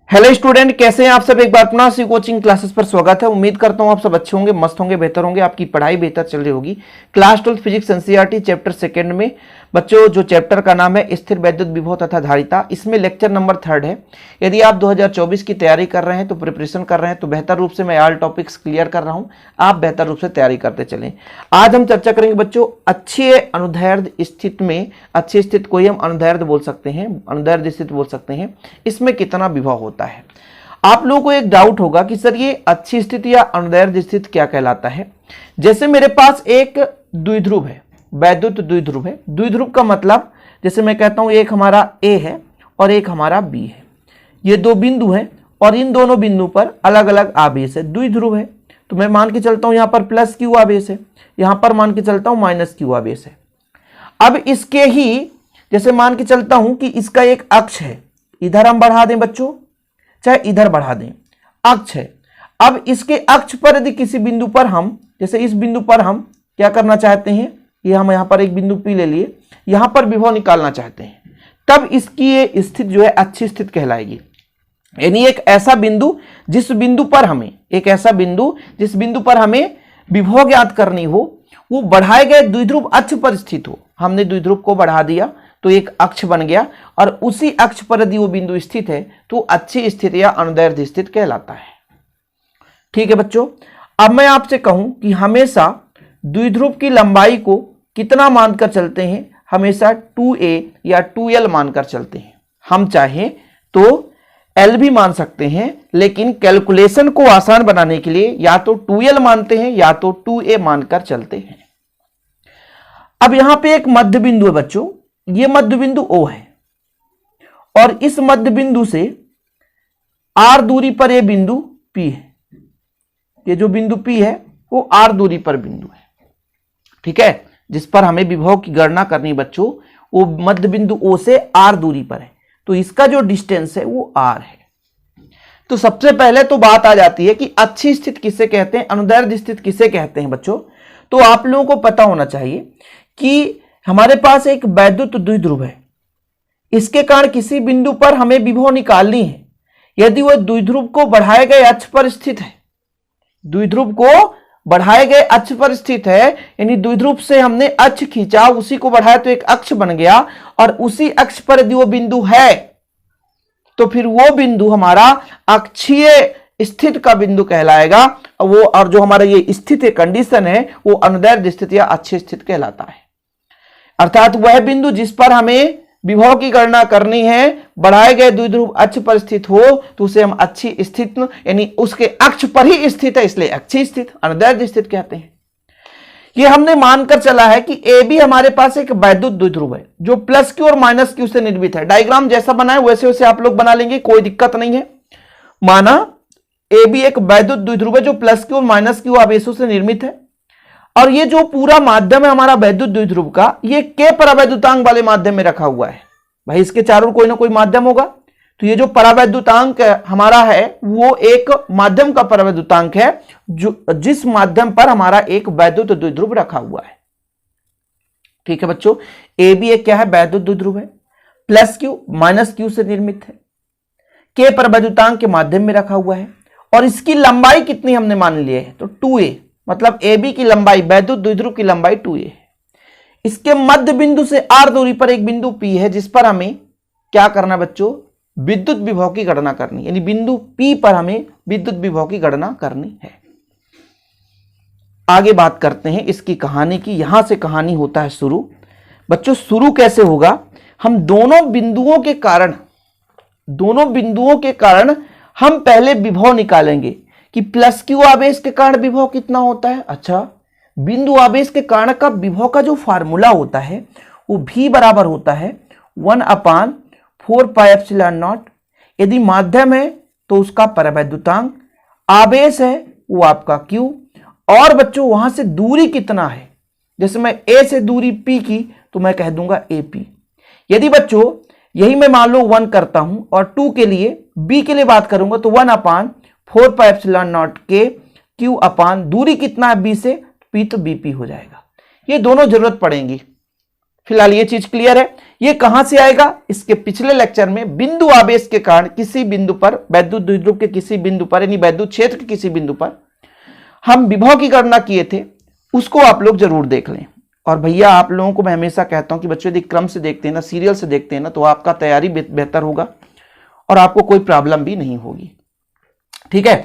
Hello student, कैसे हैं आप सब। एक बार पुनः सी कोचिंग क्लासेस पर स्वागत है। उम्मीद करता हूं आप सब अच्छे होंगे, मस्त होंगे, बेहतर होंगे, आपकी पढ़ाई बेहतर चल रही होगी। Class 12 physics NCERT chapter second में बच्चों जो चैप्टर का नाम है स्थिर वैद्युत विभव तथा धारिता, इसमें लेक्चर नंबर 3 है। यदि आप 2024 की तैयारी कर रहे हैं तो प्रिपरेशन कर रहे हैं तो बेहतर रूप से मैं ऑल टॉपिक्स क्लियर कर रहा हूं, आप बेहतर रूप से तैयारी करते चलें। आज हम चर्चा करेंगे बच्चों अच्छे अनुदैर्ध्य स्थिति में, अच्छी स्थिति को ही हम अनुदैर्ध्य बोल सकते हैं, अनुदैर्ध्य स्थिति बोल सकते हैं, इसमें कितना विभव होता है। आप लोगों को एक डाउट होगा कि सर ये अच्छी स्थिति या अनुदैर्ध्य स्थिति क्या कहलाता है। जैसे मेरे पास एक द्विध्रुव है, वैद्युत द्विध्रुव है। द्विध्रुव का मतलब जैसे मैं कहता हूं एक हमारा A है और एक हमारा B है, ये दो बिंदु हैं और इन दोनों बिंदु पर अलग अलग आवेश है। द्विध्रुव है तो मैं मान के चलता हूं यहां पर प्लस क्यू आवेश है, यहां पर मान के चलता हूं माइनस क्यू आवेश है। अब इसके ही जैसे मान के चलता हूं कि इसका एक अक्ष है, इधर हम बढ़ा दें बच्चों चाहे इधर बढ़ा दें, अक्ष है। अब इसके अक्ष पर यदि किसी बिंदु पर हम, जैसे इस बिंदु पर हम क्या करना चाहते हैं, ये हम यहां पर एक बिंदु P ले लिए, यहां पर विभव निकालना चाहते हैं, तब इसकी ये स्थिति जो है अच्छी स्थिति कहलाएगी। यानी एक ऐसा बिंदु जिस बिंदु पर हमें, एक ऐसा बिंदु जिस बिंदु पर हमें विभव ज्ञात करनी हो, वो बढ़ाए गए द्विध्रुव अक्ष पर स्थित हो। हमने द्विध्रुव को बढ़ा दिया तो एक अक्ष बन गया और उसी अक्ष पर यदि वो बिंदु स्थित है तो अच्छी स्थिति या अनुदैर्ध्य स्थिति कहलाता है। ठीक है बच्चों, अब मैं आपसे कहूं कि हमेशा द्विध्रुव की लंबाई को कितना मानकर चलते हैं, हमेशा 2a या 2l मानकर चलते हैं। हम चाहें तो l भी मान सकते हैं, लेकिन कैलकुलेशन को आसान बनाने के लिए या तो 2l मानते हैं या तो 2a मानकर चलते हैं। अब यहां पे एक मध्य बिंदु है बच्चों, ये मध्य बिंदु O है और इस मध्य बिंदु से r दूरी पर ये बिंदु P है। ये जो बिंदु P है वो r दूरी पर बिंदु है, ठीक है, जिस पर हमें विभव की गणना करनी बच्चों, वो मध्य बिंदु O से r दूरी पर है, तो इसका जो डिस्टेंस है वो r है। तो सबसे पहले तो बात आ जाती है कि अच्छी स्थिति किसे कहते हैं, अनुदैर्ध्य स्थिति किसे कहते हैं बच्चों। तो आप लोगों को पता होना चाहिए कि हमारे पास एक वैद्युत द्विध्रुव है, इसके कारण किसी बिंदु पर हमें विभव निकालनी है। यदि वह द्विध्रुव को बढ़ाए गए अक्ष पर स्थित है, द्विध्रुव को बढ़ाए गए अक्ष पर स्थित है, यानी द्विध्रुव से हमने अक्ष खींचा, उसी को बढ़ाया तो एक अक्ष बन गया, और उसी अक्ष पर यदि वो बिंदु है तो फिर वो बिंदु हमारा अक्षीय स्थिति का बिंदु कहलाएगा। वो और जो हमारा ये स्थिति कंडीशन है वो अनुदैर्ध्य स्थिति या अच्छी स्थिति कहलाता है। अर्थात वह बिंदु जिस पर हमें विभव की गणना करनी है बढ़ाए गए द्विध्रुव अक्ष पर स्थित हो तो उसे हम अच्छी स्थिति, यानी उसके अक्ष पर ही स्थित है इसलिए अच्छी स्थिति, अनुदैर्ध्य स्थिति कहते हैं। ये हमने मानकर चला है कि ए बी हमारे पास एक वैद्युत द्विध्रुव है जो प्लस क्यू और माइनस क्यू से निर्मित है। डायग्राम जैसा बनाए वैसे वैसे आप लोग बना लेंगे, कोई दिक्कत नहीं है। माना ए बी एक वैद्युत द्विध्रुव है जो प्लस क्यू और माइनस क्यू आवेशों से निर्मित है, और ये जो पूरा माध्यम है हमारा वैद्युत द्विध्रुव का, ये के परावैद्युतांक वाले माध्यम में रखा हुआ है। भाई इसके चारों कोई ना कोई माध्यम होगा, तो ये जो परावैद्युतांक हमारा है वो एक माध्यम का परावैद्युतांक है जो जिस माध्यम पर हमारा एक वैद्युत द्विध्रुव रखा हुआ है। ठीक है बच्चों, ए बी एक क्या है, वैद्युत द्विध्रुव है, प्लस क्यू माइनस क्यू से निर्मित है, के परावैद्युतांक के माध्यम में रखा हुआ है, और इसकी लंबाई कितनी हमने मान ली है तो 2a, मतलब ए बी की लंबाई, वैद्युत द्विध्रुव की लंबाई 2a है। इसके मध्य बिंदु से r दूरी पर एक बिंदु P है जिस पर हमें क्या करना बच्चों, विद्युत विभव की गणना करनी, यानी बिंदु P पर हमें विद्युत विभव की गणना करनी है। आगे बात करते हैं इसकी कहानी की। यहां से कहानी होता है शुरू। बच्चों शुरू कैसे होगा, हम दोनों बिंदुओं के कारण हम पहले विभव निकालेंगे कि प्लस क्यू आवेश के कारण विभव कितना होता है। अच्छा, बिंदु आवेश के कारण का विभव का जो फार्मूला होता है वो भी बराबर होता है 1/4 पाई एप्सिलॉन नॉट। यदि माध्यम है तो उसका परावैद्युतांक, आवेश है वो आपका Q, और बच्चों वहां से दूरी कितना है, जैसे मैं A से दूरी P की तो मैं कह दूंगा AP। यदि बच्चों यही मैं मान लो 1 करता हूं और 2 के लिए, B के लिए बात करूंगा तो 1/4 पाई एप्सिलॉन नॉट के Q अपान दूरी कितना है B से P, तो BP हो जाएगा। ये दोनों जरूरत पड़ेंगी। फिलहाल ये चीज क्लियर है। ये कहां से आएगा? इसके पिछले लेक्चर में बिंदु आवेश के कारण किसी बिंदु पर, वैद्युत द्विध्रुव के किसी बिंदु पर, यानी वैद्युत क्षेत्र के किसी बिंदु पर हम विभव की गणना किए थे, उसको आप लोग जरूर देख लें। और भैया आप लोगों को मैं हमेशा कहता हूं कि बच्चों यदि क्रम से देखते हैं ना, सीरियल से देखते हैं ना, तो आपका तैयारी बेहतर होगा और आपको कोई प्रॉब्लम भी नहीं होगी। ठीक है,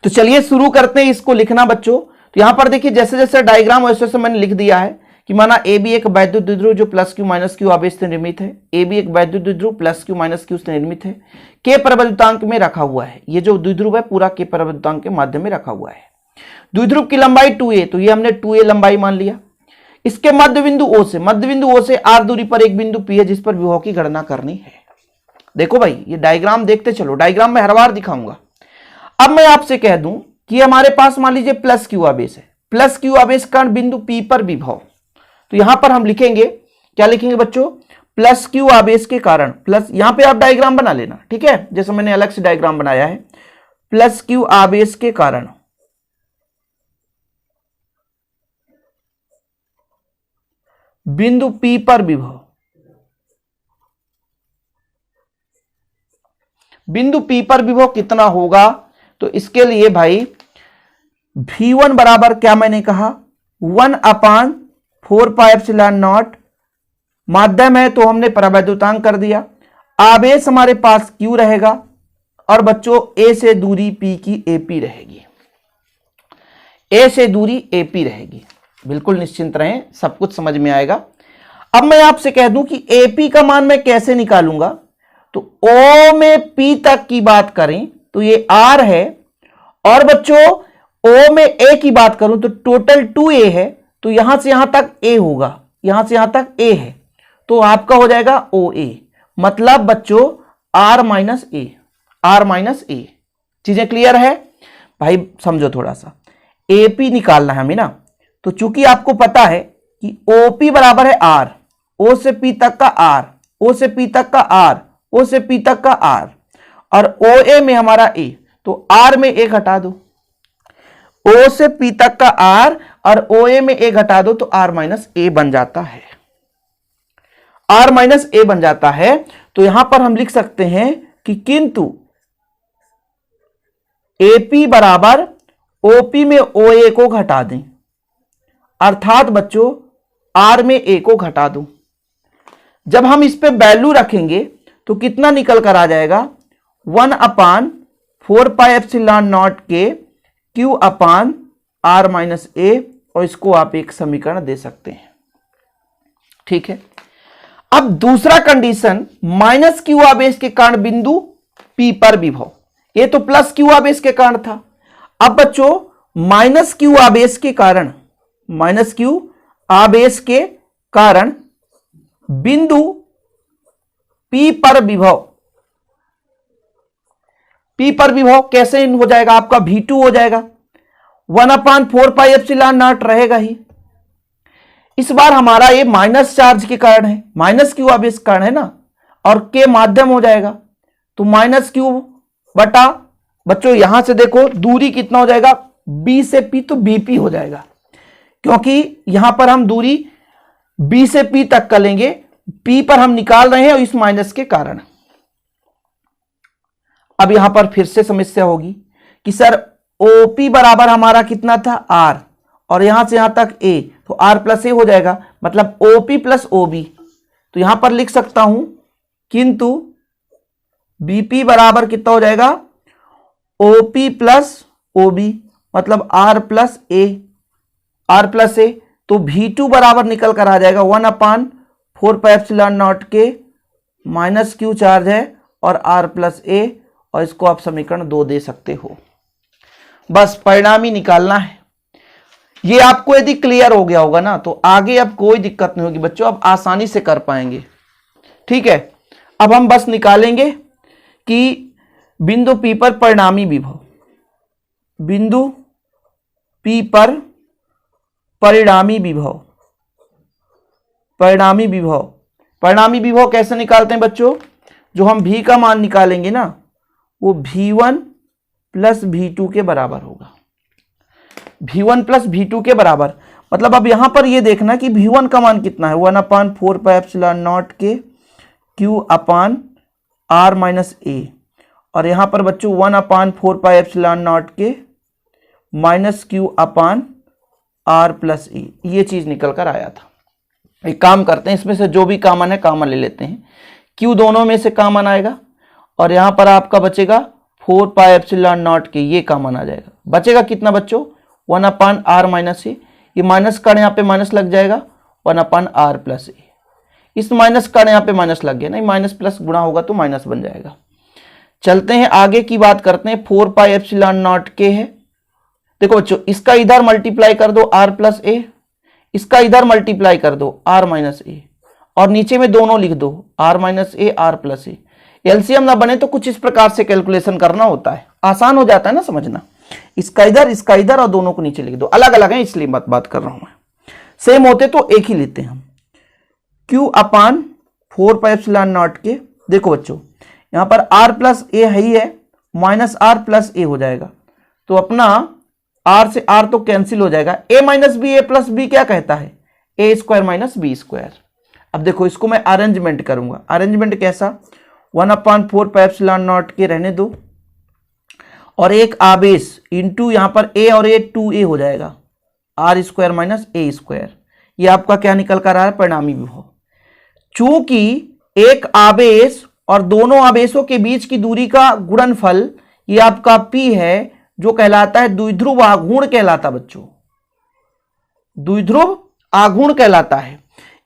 तो चलिए शुरू करते हैं इसको लिखना बच्चों। तो यहां पर देखिए जैसे जैसे डायग्राम वैसे वैसे मैंने लिख दिया है कि माना ए बी एक वैद्युत द्विध्रुव जो प्लस क्यू माइनस क्यू आवेश से निर्मित है, ए बी एक वैद्युत द्विध्रुव प्लस क्यू माइनस क्यू से निर्मित है, के प्रवैद्युतांक में रखा हुआ है। ये जो द्विध्रुव है पूरा के प्रवैद्युतांक के माध्यम में रखा हुआ है। द्विध्रुव की लंबाई 2a, तो ये हमने 2a लंबाई मान लिया। इसके मध्य बिंदु ओ से r दूरी पर एक बिंदु P है जिस पर विभव की गणना करनी है। देखो भाई ये डायग्राम देखते चलो, डायग्राम में हर बार दिखाऊंगा। अब मैं आपसे कह दूं कि हमारे पास मान लीजिए प्लस क्यू आवेश है, प्लस क्यू आवेश कारण बिंदु P पर विभव। तो यहां पर हम लिखेंगे, क्या लिखेंगे बच्चों? प्लस क्यू आवेश के कारण, प्लस, यहां पे आप डायग्राम बना लेना, ठीक है, जैसे मैंने अलग से डायग्राम बनाया है। प्लस क्यू आवेश के कारण बिंदु P पर विभव, बिंदु P पर विभव कितना होगा? तो इसके लिए भाई V1 बराबर क्या मैंने कहा? 1/4πε0। माध्यम है तो हमने प्रवैद्युतांक कर दिया। आवेश हमारे पास Q रहेगा और बच्चों A से दूरी P की AP रहेगी, A से दूरी AP रहेगी। बिल्कुल निश्चिंत रहें, सब कुछ समझ में आएगा। अब मैं आपसे कह दूं कि AP का मान मैं कैसे निकालूंगा? तो O में P तक की बात करें तो ये R है, और बच्चों O में A की बात करूं तो टोटल 2A है, तो यहां से यहां तक A होगा, यहां से यहां तक A है, तो आपका हो जाएगा OA। मतलब बच्चों R minus A, R minus A। चीजें क्लियर है भाई? समझो थोड़ा सा, AP निकालना है हमें ना, तो चूंकि आपको पता है कि OP बराबर है R, O से P तक का R, O से P तक का R, O से P तक का R, और OA में हमारा A, तो R में A घटा दो, O से P तक का R और OA में A घटा दो, तो R माइनस A बन जाता है, R माइनस A बन जाता है। तो यहां पर हम लिख सकते हैं कि किंतु AP बराबर OP में OA को घटा दें, अर्थात बच्चों R में A को घटा दो। जब हम इस पे वैल्यू रखेंगे तो कितना निकल कर आ जाएगा? 1/4πε0 के Q upon R minus A, और इसको आप एक समीकरण दे सकते हैं। ठीक है, अब दूसरा कंडीशन, माइनस क्यू आवेश के कारण बिंदु P पर विभव। ये तो प्लस क्यू आवेश के कारण था। अब बच्चों माइनस क्यू आवेश के कारण, माइनस क्यू आवेश के कारण बिंदु P पर विभव, P पर विभव कैसे हो जाएगा? आपका V2 हो जाएगा, 1/4πε0 रहेगा ही। इस बार हमारा ये माइनस चार्ज के कारण है, माइनस क्यू आवेश के कारण है ना, और के माध्यम हो जाएगा, तो माइनस क्यू बटा, बच्चों यहां से देखो दूरी कितना हो जाएगा? B से P, तो BP हो जाएगा, क्योंकि यहां पर हम दूरी B से P तक का लेंगे, P पर हम निकाल रहे हैं इस माइनस के कारण। अब यहां पर फिर से समस्या होगी कि सर OP बराबर हमारा कितना था? R, और यहां से यहां तक A, तो R प्लस A हो जाएगा, मतलब OP प्लस OB। तो यहां पर लिख सकता हूं किंतु BP बराबर कितना हो जाएगा? OP प्लस OB, मतलब R plus A, R plus A। तो V2 बराबर निकल कर आ जाएगा 1/4πε0 के माइनस क्यू चार्ज है और R प्लस A, और इसको आप समीकरण 2 दे सकते हो। बस परिणाम ही निकालना है। ये आपको यदि क्लियर हो गया होगा ना, तो आगे अब कोई दिक्कत नहीं होगी बच्चों, अब आसानी से कर पाएंगे। ठीक है, अब हम बस निकालेंगे कि बिंदु P पर परिणामी विभव, बिंदु P पर परिणामी विभव, परिणामी विभव, परिणामी विभव कैसे निकालते हैं बच्चों? जो हम V का मान निकालेंगे ना, वो V1 प्लस V2 के बराबर होगा, V1 प्लस V2 के बराबर। मतलब अब यहां पर ये देखना कि V1 का मान कितना है, 1/4πε0 के q upon r minus a, और यहां पर बच्चों 1/4πε0 के minus q upon r plus a, ये चीज निकल कर आया था। एक काम करते हैं, इसमें से जो भी कॉमन है कॉमन ले लेते हैं। क्यू दोनों में से कॉमन आएगा और यहां पर आपका बचेगा 4πε0 के, ये कॉमन आ जाएगा। बचेगा कितना बच्चों 1/r माइनस ए, ये माइनस का यहाँ पे माइनस लग जाएगा 1/r प्लस ए। इस माइनस का यहाँ पे माइनस लग गया, नहीं माइनस प्लस गुणा होगा तो माइनस बन जाएगा। चलते हैं आगे की बात करते हैं। 4πε0 के है, देखो बच्चों इसका इधर मल्टीप्लाई कर दो r प्लस ए, इसका इधर मल्टीप्लाई कर दो r माइनस ए, और नीचे में दोनों लिख दो r माइनस ए r प्लस ए। एलसीएम ना बने तो कुछ इस प्रकार से कैलकुलेशन करना होता है, आसान हो जाता है ना समझना। इसका इधर और दोनों को नीचे लिख दो, अलग अलग है इसलिए बात कर रहा हूं मैं। सेम होते तो एक ही लेते हैं हम। q अपान 4πε0 के, देखो बच्चों यहां पर r प्लस ए है ही है, माइनस r प्लस ए हो जाएगा, तो अपना r से r तो कैंसिल हो जाएगा। a minus B, A plus B क्या कहता है A square minus B square. अब देखो इसको मैं अरेंजमेंट करूंगा, अरेंजमेंट कैसा 1/4πε0 के रहने दो, और एक आवेश इंटू यहां पर a और a 2a हो जाएगा, r स्क्वायर माइनस ए स्क्वायर। ये आपका क्या निकल कर रहा है परिणामी विभव। चूंकि एक आवेश और दोनों आवेशों के बीच की दूरी का गुणनफल ये आपका p है, जो कहलाता है द्विध्रुव आघूर्ण कहलाता बच्चों, द्विध्रुव आघूर्ण कहलाता है।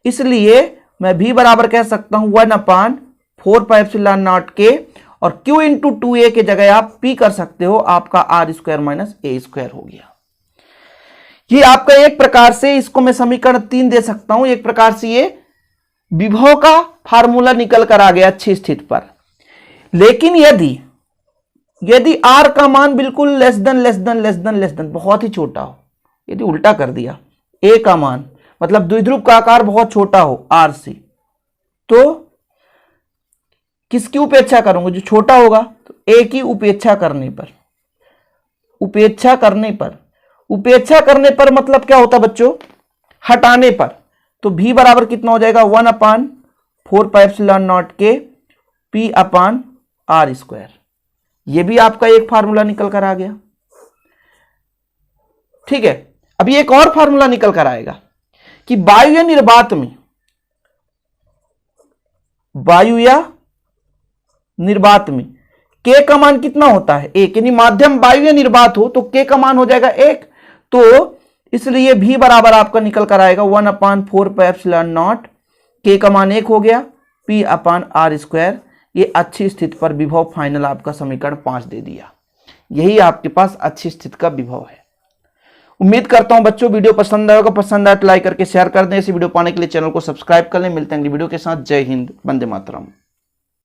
इसलिए मैं v बराबर कह सकता हूं 1/4πε0 के, और q इंटू 2a के जगह आप p कर सकते हो, आपका r स्क्वायर माइनस ए स्क्वायर हो गया। ये आपका एक प्रकार से, इसको मैं समीकरण 3 दे सकता हूं, एक प्रकार से ये विभव का फार्मूला निकल कर आ गया अच्छी स्थिति पर। लेकिन यदि r का मान बिल्कुल लेस देन बहुत ही छोटा हो, यदि उल्टा कर दिया a का मान मतलब द्विध्रुव का आकार बहुत छोटा हो r से, तो किसकी उपेक्षा करूंगा, जो छोटा होगा, तो a की उपेक्षा करने पर मतलब क्या होता बच्चों, हटाने पर। तो v बराबर कितना हो जाएगा 1/4πε0 के p अपान r स्क्वायर। ये भी आपका एक फार्मूला निकल कर आ गया। ठीक है, अभी एक और फार्मूला निकल कर आएगा कि वायु या निर्वात में k का मान कितना होता है 1, यानी माध्यम वायु या निर्वात हो तो k का मान हो जाएगा 1। तो इसलिए v बराबर आपका निकल कर आएगा 1/4πε0, k का मान 1 हो गया, p अपान r स्क्वायर। ये अच्छी स्थिति पर विभव फाइनल आपका समीकरण 5 दे दिया। यही आपके पास अच्छी स्थिति का विभव है। उम्मीद करता हूं बच्चों वीडियो पसंद आएगा, पसंद आए तो लाइक करके शेयर कर दें। ऐसी वीडियो पाने के लिए चैनल को सब्सक्राइब कर लें। मिलते हैं अगली वीडियो के साथ। जय हिंद, वंदे मातरम।